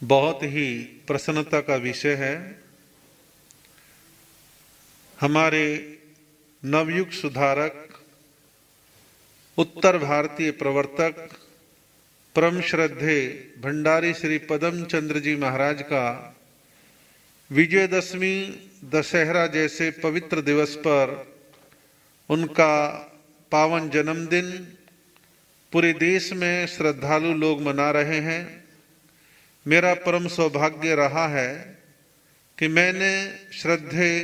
बहुत ही प्रसन्नता का विषय है। हमारे नवयुग सुधारक, उत्तर भारतीय प्रवर्तक, परम श्रद्धेय भंडारी श्री पदम चंद्र जी महाराज का विजयदशमी दशहरा जैसे पवित्र दिवस पर उनका पावन जन्मदिन पूरे देश में श्रद्धालु लोग मना रहे हैं। मेरा परम सौभाग्य रहा है कि मैंने श्रद्धेय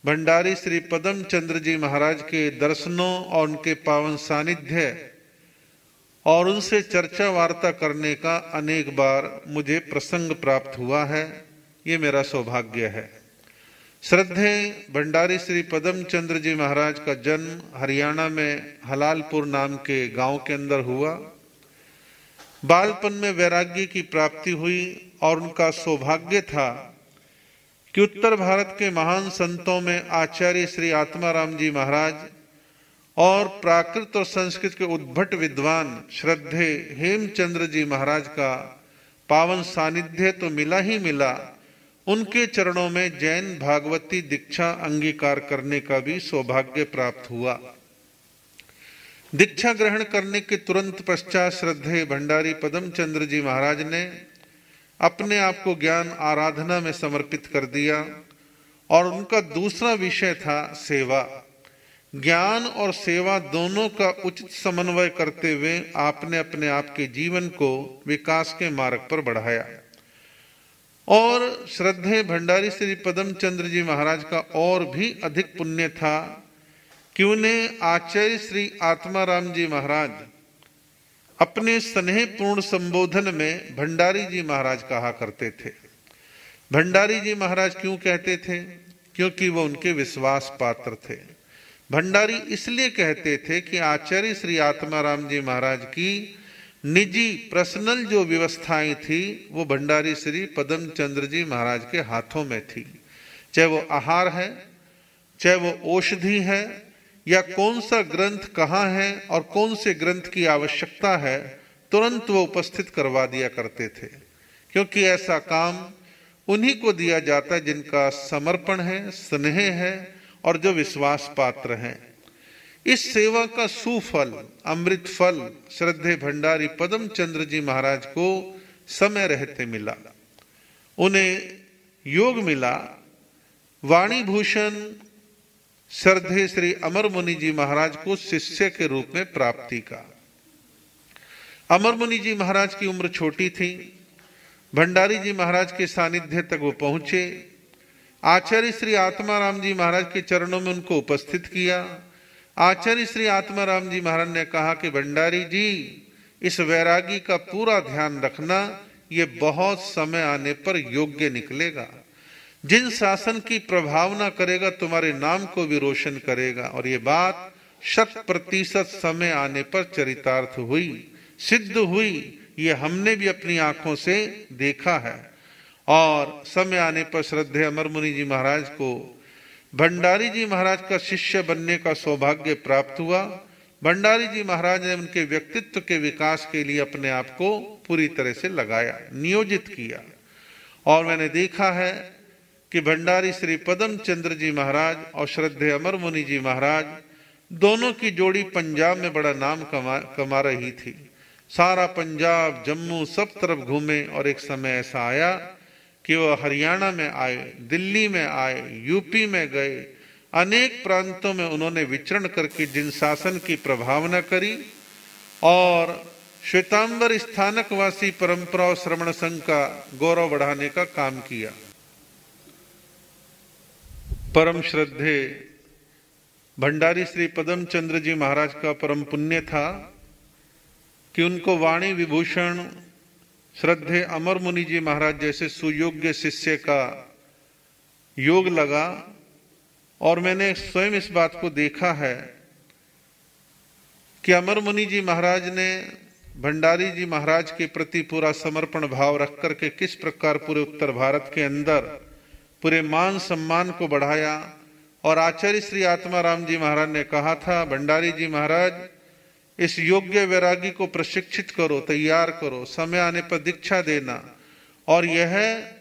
भंडारी श्री पदम चंद्र जी महाराज के दर्शनों और उनके पावन सानिध्य और उनसे चर्चा वार्ता करने का अनेक बार मुझे प्रसंग प्राप्त हुआ है। ये मेरा सौभाग्य है। श्रद्धेय भंडारी श्री पदम चंद्र जी महाराज का जन्म हरियाणा में हलालपुर नाम के गांव के अंदर हुआ। बालपन में वैराग्य की प्राप्ति हुई और उनका सौभाग्य था कि उत्तर भारत के महान संतों में आचार्य श्री आत्माराम जी महाराज और प्राकृत और संस्कृत के उद्भट विद्वान श्रद्धेय हेमचंद्र जी महाराज का पावन सानिध्य तो मिला ही मिला, उनके चरणों में जैन भागवती दीक्षा अंगीकार करने का भी सौभाग्य प्राप्त हुआ। दीक्षा ग्रहण करने के तुरंत पश्चात श्रद्धेय भंडारी पदम चंद्र जी महाराज ने अपने आप को ज्ञान आराधना में समर्पित कर दिया और उनका दूसरा विषय था सेवा। ज्ञान और सेवा दोनों का उचित समन्वय करते हुए आपने अपने आप के जीवन को विकास के मार्ग पर बढ़ाया। और श्रद्धेय भंडारी श्री पदम चंद्र जी महाराज का और भी अधिक पुण्य था कि उन्हें आचार्य श्री आत्माराम जी महाराज अपने स्नेहपूर्ण संबोधन में भंडारी जी महाराज कहा करते थे। भंडारी जी महाराज क्यों कहते थे? क्योंकि वो उनके विश्वास पात्र थे। भंडारी इसलिए कहते थे कि आचार्य श्री आत्माराम जी महाराज की निजी पर्सनल जो व्यवस्थाएं थी वो भंडारी श्री पदम चंद्र जी महाराज के हाथों में थी। चाहे वो आहार है, चाहे वो औषधि है, या कौन सा ग्रंथ कहाँ है और कौन से ग्रंथ की आवश्यकता है, तुरंत वो उपस्थित करवा दिया करते थे। क्योंकि ऐसा काम उन्हीं को दिया जाता है जिनका समर्पण है, स्नेह है और जो विश्वास पात्र हैं। इस सेवा का सुफल, अमृत फल श्रद्धेय भंडारी पदम चंद्र जी महाराज को समय रहते मिला। उन्हें योग मिला। वाणी भूषण श्रद्धेय श्री अमर मुनि जी महाराज को शिष्य के रूप में प्राप्ति का। अमर मुनि जी महाराज की उम्र छोटी थी। भंडारी जी महाराज के सानिध्य तक वो पहुंचे। आचार्य श्री आत्माराम जी महाराज के चरणों में उनको उपस्थित किया। आचार्य श्री आत्माराम जी महाराज ने कहा कि भंडारी जी, इस वैरागी का पूरा ध्यान रखना, ये बहुत समय आने पर योग्य निकलेगा। जिन शासन की प्रभावना करेगा तुम्हारे नाम को भी रोशन करेगा। और ये बात 100% समय आने पर चरितार्थ हुई, सिद्ध हुई। ये हमने भी अपनी आंखों से देखा है। और समय आने पर श्रद्धेय अमर मुनि जी महाराज को भंडारी जी महाराज का शिष्य बनने का सौभाग्य प्राप्त हुआ। भंडारी जी महाराज ने उनके व्यक्तित्व के विकास के लिए अपने आप को पूरी तरह से लगाया, नियोजित किया। और मैंने देखा है कि भंडारी श्री पदम चंद्र जी महाराज और श्रद्धेय अमर मुनि जी महाराज दोनों की जोड़ी पंजाब में बड़ा नाम कमा रही थी। सारा पंजाब, जम्मू सब तरफ घूमे और एक समय ऐसा आया कि वो हरियाणा में आए, दिल्ली में आए, यूपी में गए। अनेक प्रांतों में उन्होंने विचरण करके जिन शासन की प्रभावना करी और श्वेतांबर स्थानकवासी परंपरा और श्रवण संघ का गौरव बढ़ाने का काम किया। परम श्रद्धेय भंडारी श्री पदम चंद्र जी महाराज का परम पुण्य था कि उनको वाणी विभूषण श्रद्धेय अमर मुनि जी महाराज जैसे सुयोग्य शिष्य का योग लगा। और मैंने स्वयं इस बात को देखा है कि अमर मुनि जी महाराज ने भंडारी जी महाराज के प्रति पूरा समर्पण भाव रख करके किस प्रकार पूरे उत्तर भारत के अंदर पूरे मान सम्मान को बढ़ाया। और आचार्य श्री आत्माराम जी महाराज ने कहा था, भंडारी जी महाराज, इस योग्य वैरागी को प्रशिक्षित करो, तैयार करो, समय आने पर दीक्षा देना। और यह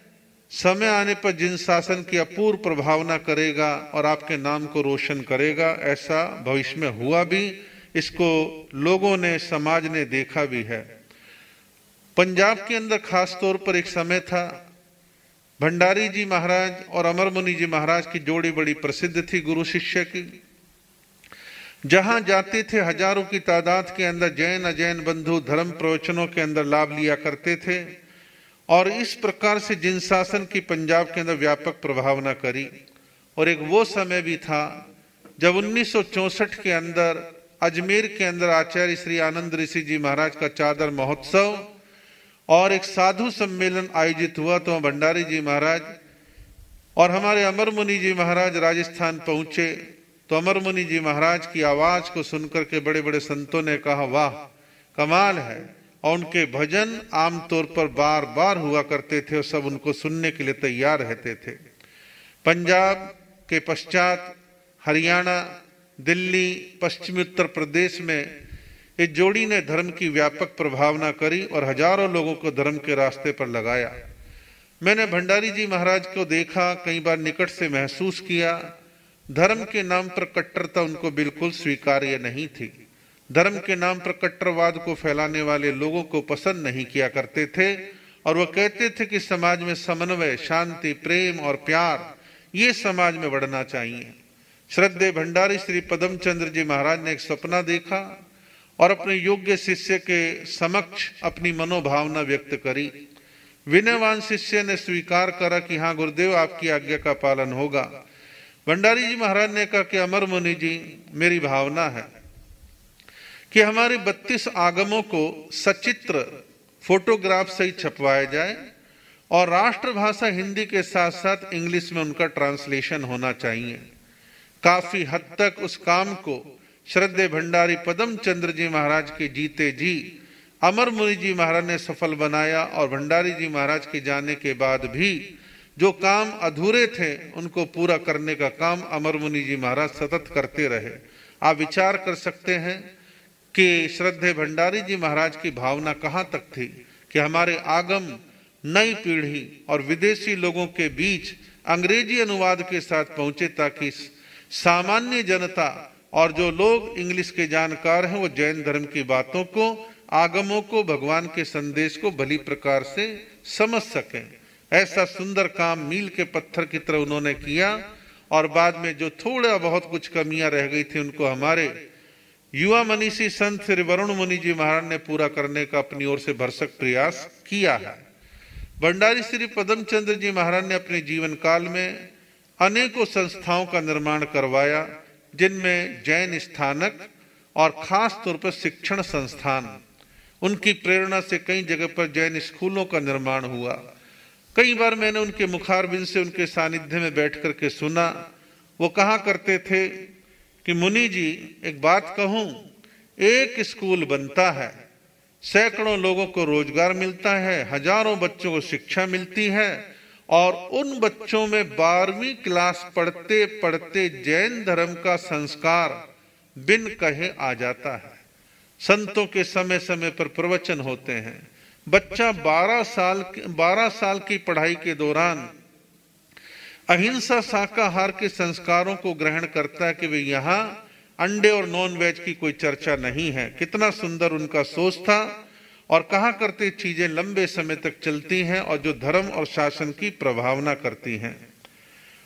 समय आने पर जिन शासन की अपूर्व प्रभावना करेगा और आपके नाम को रोशन करेगा, ऐसा भविष्य में हुआ भी। इसको लोगों ने, समाज ने देखा भी है। पंजाब के अंदर खास तौर पर एक समय था, भंडारी जी महाराज और अमर मुनि जी महाराज की जोड़ी बड़ी प्रसिद्ध थी गुरु शिष्य की। जहां जाते थे हजारों की तादाद के अंदर जैन अजैन बंधु धर्म प्रवचनों के अंदर लाभ लिया करते थे और इस प्रकार से जिन शासन की पंजाब के अंदर व्यापक प्रभावना करी। और एक वो समय भी था जब 1964 के अंदर अजमेर के अंदर आचार्य श्री आनंद ऋषि जी महाराज का चादर महोत्सव और एक साधु सम्मेलन आयोजित हुआ। तो भंडारी जी महाराज और हमारे अमर मुनि जी महाराज राजस्थान पहुंचे। तो अमर मुनि जी महाराज की आवाज को सुनकर के बड़े बड़े संतों ने कहा, वाह कमाल है। और उनके भजन आमतौर पर बार बार हुआ करते थे और सब उनको सुनने के लिए तैयार रहते थे। पंजाब के पश्चात हरियाणा, दिल्ली, पश्चिमी उत्तर प्रदेश में इस जोड़ी ने धर्म की व्यापक प्रभावना करी और हजारों लोगों को धर्म के रास्ते पर लगाया। मैंने भंडारी जी महाराज को देखा, कई बार निकट से महसूस किया। धर्म के नाम पर कट्टरता उनको बिल्कुल स्वीकार्य नहीं थी। धर्म के नाम पर कट्टरवाद को फैलाने वाले लोगों को पसंद नहीं किया करते थे और वह कहते थे कि समाज में समन्वय, शांति, प्रेम और प्यार ये समाज में बढ़ना चाहिए। श्रद्धेय भंडारी श्री पदम चंद्र जी महाराज ने एक सपना देखा और अपने योग्य शिष्य के समक्ष अपनी मनोभावना व्यक्त करी। विनयवान शिष्य ने स्वीकार करा कि हाँ गुरुदेव, आपकी आज्ञा का पालन होगा। भंडारी जी महाराज ने कहा कि अमर मुनि जी, मेरी भावना है कि हमारे 32 आगमों को सचित्र फोटोग्राफ से ही छपवाया जाए और राष्ट्रभाषा हिंदी के साथ साथ इंग्लिश में उनका ट्रांसलेशन होना चाहिए। काफी हद तक उस काम को श्रद्धेय भंडारी पदम चंद्र जी महाराज के जीते जी अमर मुनि जी महाराज ने सफल बनाया और भंडारी जी महाराज के जाने के बाद भी जो काम अधूरे थे उनको पूरा करने का काम अमर मुनि जी महाराज सतत करते रहे। आप विचार कर सकते हैं कि श्रद्धेय भंडारी जी महाराज की भावना कहां तक थी कि हमारे आगम नई पीढ़ी और विदेशी लोगों के बीच अंग्रेजी अनुवाद के साथ पहुंचे ताकि सामान्य जनता और जो लोग इंग्लिश के जानकार हैं वो जैन धर्म की बातों को, आगमों को, भगवान के संदेश को भली प्रकार से समझ सकें। ऐसा सुंदर काम मील के पत्थर की तरह उन्होंने किया और बाद में जो थोड़ा बहुत कुछ कमियां रह गई थी उनको हमारे युवा मनीषी संत श्री वरुण मुनि जी महाराज ने पूरा करने का अपनी ओर से भरसक प्रयास किया है। भंडारी श्री पदम चंद्र जी महाराज ने अपने जीवन काल में अनेकों संस्थाओं का निर्माण करवाया, जिनमें जैन स्थानक और खास तौर पर शिक्षण संस्थान। उनकी प्रेरणा से कई जगह पर जैन स्कूलों का निर्माण हुआ। कई बार मैंने उनके मुखारबिंद से उनके सानिध्य में बैठ करके सुना। वो कहा करते थे कि मुनि जी, एक बात कहूं, एक स्कूल बनता है, सैकड़ों लोगों को रोजगार मिलता है, हजारों बच्चों को शिक्षा मिलती है और उन बच्चों में 12वीं क्लास पढ़ते पढ़ते जैन धर्म का संस्कार बिन कहे आ जाता है। संतों के समय समय पर प्रवचन होते हैं। बच्चा 12 साल की पढ़ाई के दौरान अहिंसा शाकाहार के संस्कारों को ग्रहण करता है कि वे यहाँ अंडे और नॉन वेज की कोई चर्चा नहीं है। कितना सुंदर उनका सोच था और कहा करते चीजें लंबे समय तक चलती हैं और जो धर्म और शासन की प्रभावना करती हैं।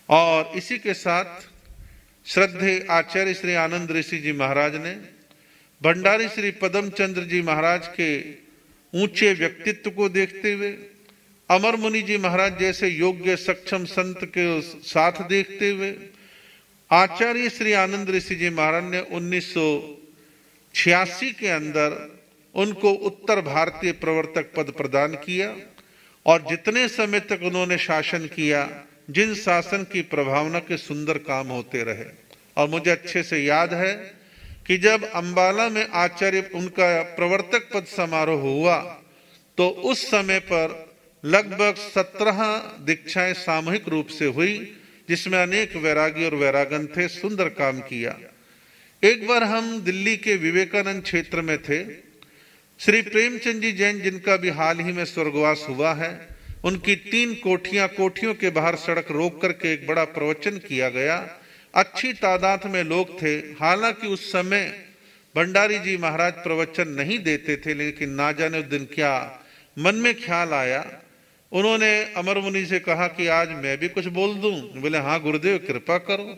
और इसी के साथ श्रद्धेय आचार्य श्री आनंद ऋषि जी महाराज ने भंडारी श्री पदम चंद्र जी महाराज के ऊंचे व्यक्तित्व को देखते हुए, अमर मुनि जी महाराज जैसे योग्य सक्षम संत के साथ देखते हुए आचार्य श्री आनंद ऋषि जी महाराज ने 1986 के अंदर उनको उत्तर भारतीय प्रवर्तक पद प्रदान किया और जितने समय तक उन्होंने शासन किया, जिन शासन की प्रभावना के सुंदर काम होते रहे। और मुझे अच्छे से याद है कि जब अंबाला में आचार्य उनका प्रवर्तक पद समारोह हुआ तो उस समय पर लगभग 17 दीक्षाएं सामूहिक रूप से हुई, जिसमें अनेक वैरागी और वैरागन थे। सुंदर काम किया। एक बार हम दिल्ली के विवेकानंद क्षेत्र में थे। श्री प्रेमचंद जी जैन, जिनका भी हाल ही में स्वर्गवास हुआ है, उनकी 3 कोठियों के बाहर सड़क रोक करके एक बड़ा प्रवचन किया गया। अच्छी तादाद में लोग थे। हालांकि उस समय भंडारी जी महाराज प्रवचन नहीं देते थे, लेकिन ना जाने उस दिन क्या मन में ख्याल आया, उन्होंने अमर मुनि से कहा कि आज मैं भी कुछ बोल दूं। बोले हाँ गुरुदेव कृपा करो।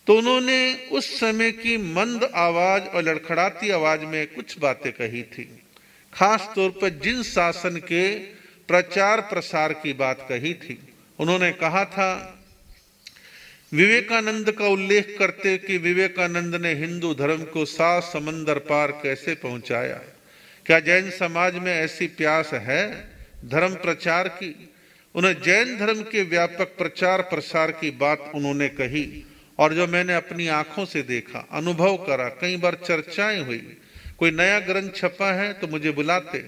तो उन्होंने उस समय की मंद आवाज और लड़खड़ाती आवाज में कुछ बातें कही थी। खास तौर पर जिन शासन के प्रचार प्रसार की बात कही थी। उन्होंने कहा था, विवेकानंद का उल्लेख करते कि विवेकानंद ने हिंदू धर्म को 7 समंदर पार कैसे पहुंचाया। क्या जैन समाज में ऐसी प्यास है धर्म प्रचार की? उन्हें जैन धर्म के व्यापक प्रचार प्रसार की बात उन्होंने कही, और जो मैंने अपनी आंखों से देखा, अनुभव करा, कई बार चर्चाएं हुई। कोई नया ग्रंथ छपा है तो मुझे बुलाते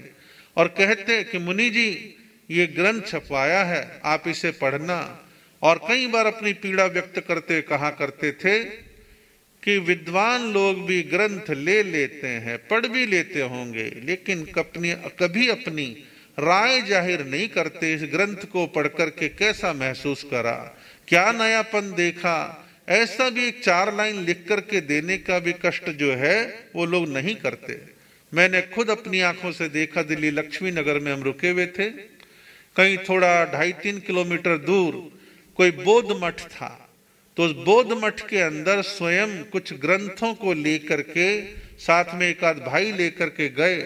और कहते कि मुनि जी ये ग्रंथ छपवाया है, आप इसे पढ़ना। और कई बार अपनी पीड़ा व्यक्त करते कहा करते थे कि विद्वान लोग भी ग्रंथ ले लेते हैं, पढ़ भी लेते होंगे, लेकिन कभी अपनी राय जाहिर नहीं करते। इस ग्रंथ को पढ़ करके कैसा महसूस करा, क्या नयापन देखा, ऐसा भी 4 लाइन लिख करके देने का भी कष्ट जो है वो लोग नहीं करते। मैंने खुद अपनी आंखों से देखा। दिल्ली लक्ष्मी नगर में हम रुके हुए थे। कहीं थोड़ा 2.5-3 किलोमीटर दूर कोई बौद्ध मठ था। तो उस बौद्ध मठ के अंदर स्वयं कुछ ग्रंथों को लेकर के साथ में एक आध भाई लेकर के गए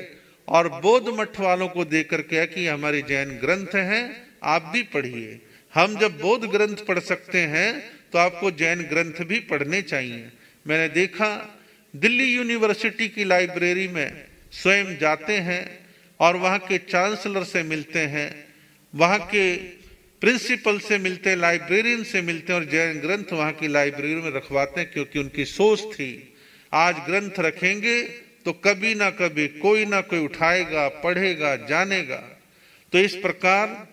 और बौद्ध मठ वालों को देकर के कि हमारे जैन ग्रंथ हैं, आप भी पढ़िए। हम जब बौद्ध ग्रंथ पढ़ सकते हैं तो आपको जैन ग्रंथ भी पढ़ने चाहिए। मैंने देखा दिल्ली यूनिवर्सिटी की लाइब्रेरी में स्वयं जाते हैं और वहां के चांसलर से मिलते हैं, वहां के प्रिंसिपल से मिलते हैं, लाइब्रेरियन से मिलते हैं और जैन ग्रंथ वहां की लाइब्रेरी में रखवाते हैं, क्योंकि उनकी सोच थी आज ग्रंथ रखेंगे तो कभी ना कभी कोई ना कोई उठाएगा, पढ़ेगा, जानेगा। तो इस प्रकार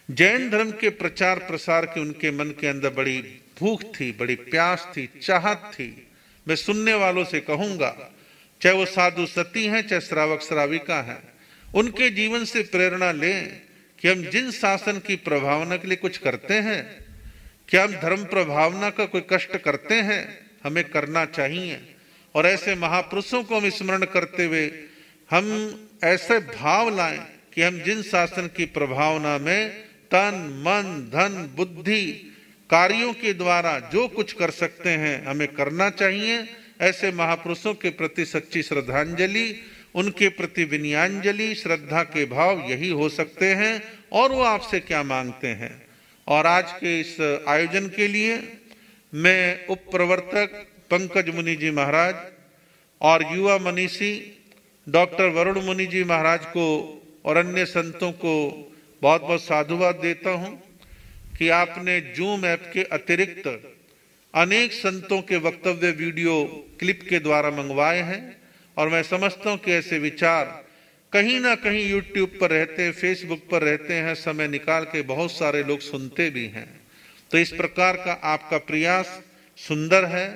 जैन धर्म के प्रचार प्रसार की उनके मन के अंदर बड़ी भूख थी, बड़ी प्यास थी, चाहत थी। मैं सुनने वालों से कहूंगा, चाहे वो साधु सती हैं, चाहे श्रावक श्राविका हैं, उनके जीवन से प्रेरणा लें कि हम जिन शासन की प्रभावना के लिए कुछ करते हैं, क्या हम धर्म प्रभावना का कोई कष्ट करते हैं? हमें करना चाहिए। और ऐसे महापुरुषों को हम स्मरण करते हुए हम ऐसे भाव लाएं कि हम जिन शासन की प्रभावना में तन मन धन बुद्धि कार्यों के द्वारा जो कुछ कर सकते हैं हमें करना चाहिए। ऐसे महापुरुषों के प्रति सच्ची श्रद्धांजलि, उनके प्रति विनयान्जलि, श्रद्धा के भाव यही हो सकते हैं। और वो आपसे क्या मांगते हैं। और आज के इस आयोजन के लिए मैं उप प्रवर्तक पंकज मुनि जी महाराज और युवा मनीषी डॉक्टर वरुण मुनि जी महाराज को और अन्य संतों को बहुत बहुत साधुवाद देता हूं कि आपने जूम ऐप के अतिरिक्त अनेक संतों के वक्तव्य वीडियो क्लिप के द्वारा मंगवाए हैं। और मैं समझता हूं कि ऐसे विचार कहीं ना कहीं यूट्यूब पर रहते हैं, फेसबुक पर रहते हैं, समय निकाल के बहुत सारे लोग सुनते भी हैं। तो इस प्रकार का आपका प्रयास सुंदर है।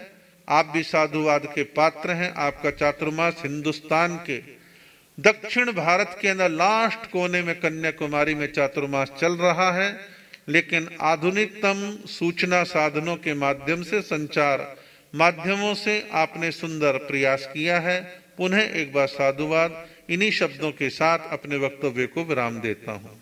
आप भी साधुवाद के पात्र हैं। आपका चातुर्मास हिंदुस्तान के दक्षिण भारत के अंदर लास्ट कोने में कन्याकुमारी में चातुर्मास चल रहा है, लेकिन आधुनिकतम सूचना साधनों के माध्यम से, संचार माध्यमों से आपने सुंदर प्रयास किया है। पुनः एक बार साधुवाद। इन्हीं शब्दों के साथ अपने वक्तव्य को विराम देता हूं।